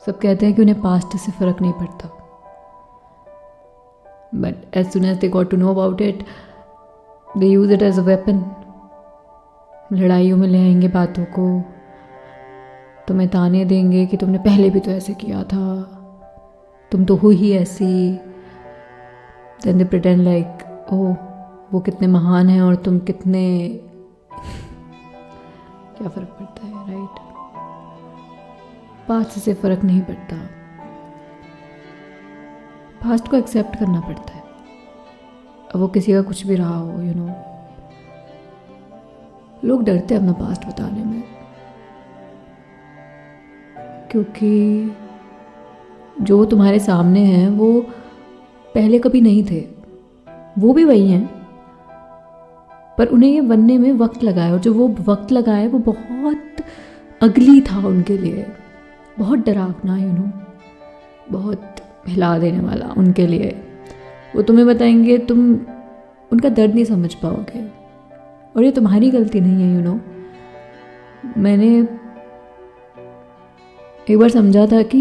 सब कहते हैं कि उन्हें पास्ट से फ़र्क नहीं पड़ता, but as soon as they got to know about it they use it as a weapon. लड़ाइयों में ले आएंगे बातों को, तुम्हें ताने देंगे कि तुमने पहले भी तो ऐसे किया था, तुम तो हो ही ऐसी। Then they pretend like oh वो कितने महान हैं और तुम कितने क्या फ़र्क पड़ता है, राइट? पास्ट से फ़र्क नहीं पड़ता, पास्ट को एक्सेप्ट करना पड़ता है। अब वो किसी का कुछ भी रहा हो, यू नो। लोग डरते हैं अपना पास्ट बताने में, क्योंकि जो तुम्हारे सामने हैं वो पहले कभी नहीं थे, वो भी वही हैं, पर उन्हें ये बनने में वक्त लगा है, और जो वो वक्त लगा है वो बहुत अगली था उनके लिए, बहुत डरावना, यू नो, बहुत हिला देने वाला उनके लिए। वो तुम्हें बताएंगे, तुम उनका दर्द नहीं समझ पाओगे, और ये तुम्हारी गलती नहीं है, यू नो। मैंने एक बार समझा था कि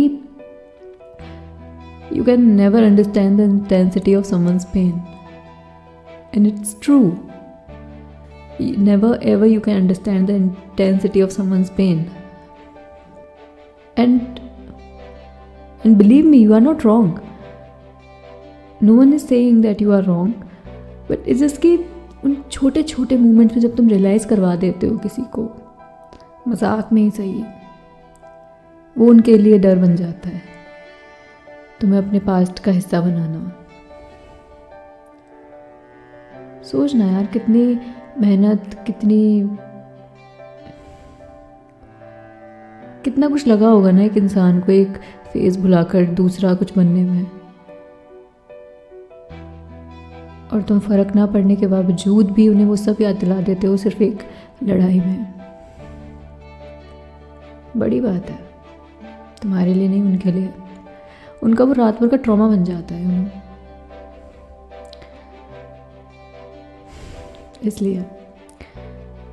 you can never understand the intensity of someone's pain, and it's true. Never ever you can understand the intensity of someone's pain, and believe me, you are not wrong. No one is saying that you are wrong, but it's just कि उन छोटे छोटे moments में जब तुम realise करवा देते हो किसी को, मजाक में ही सही, वो उनके लिए डर बन जाता है तुम्हें अपने पास्ट का हिस्सा बनाना। सोचना यार, कितनी मेहनत, कितना कुछ लगा होगा ना एक इंसान को एक फेस भुलाकर दूसरा कुछ बनने में, और तुम फ़र्क ना पड़ने के बावजूद भी उन्हें वो सब याद दिला देते हो सिर्फ एक लड़ाई में। बड़ी बात है, तुम्हारे लिए नहीं, उनके लिए। उनका वो रात भर का ट्रॉमा बन जाता है, उन्हें। इसलिए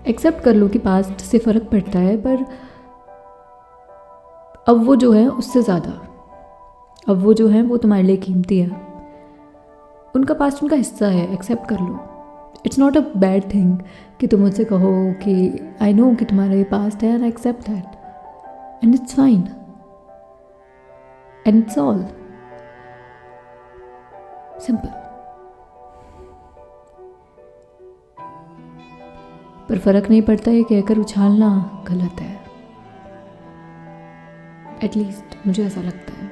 एक्सेप्ट कर लो कि पास्ट से फ़र्क पड़ता है, पर अब वो जो है उससे ज़्यादा, अब वो जो है वो तुम्हारे लिए कीमती है। उनका पास्ट उनका हिस्सा है, एक्सेप्ट कर लो। It's not a bad thing कि तुम मुझसे कहो कि आई नो कि तुम्हारा ये पास्ट है, and I accept that, and it's fine, and it's all simple. पर फ़र्क नहीं पड़ता ये कहकर उछालना गलत है, एटलीस्ट मुझे ऐसा लगता है।